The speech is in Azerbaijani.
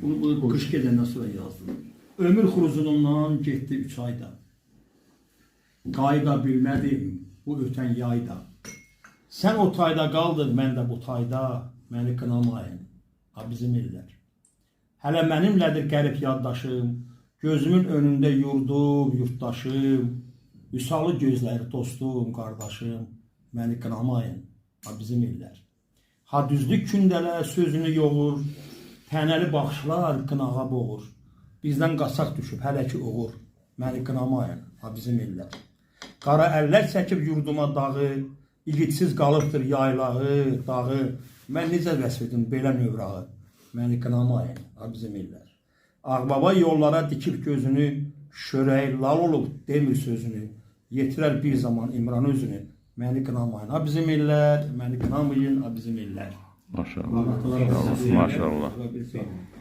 Bunu bu qış gedəndən sonra yazdım. Ömür xuruzunundan getdi 3 ayda. Qayıda bilmədim bu ötən yayda. Sən o tayda qaldın, mən də bu tayda, məni qınamayın, ha bizim illər. Hələ mənimlədir qərib yaddaşım, gözümün önündə yurdum, yurtdaşım, Vüsalı gözləri dostum, qardaşım, məni qınamayın, ha bizim illər. Ha düzlük kündələ sözünü yoğur, tənəli baxışlar qınağa boğur. Bizdən qasaq düşüb, hələ ki oğur, məni qınamayın, ha bizim illər. Qara əllər çəkib yurduma dağı, İgitsiz qalıbdır yaylağı, dağı, mən necə vəsf edim belə növrağı, məni qınamayın, ha bizim illər. Ağbaba yollara dikib gözünü, şörək lal olub demir sözünü, yetirər bir zaman İmran özünü, məni qınamayın, ha bizim illər, məni qınamayın, ha bizim illər. Maşallah, maşallah, maşallah.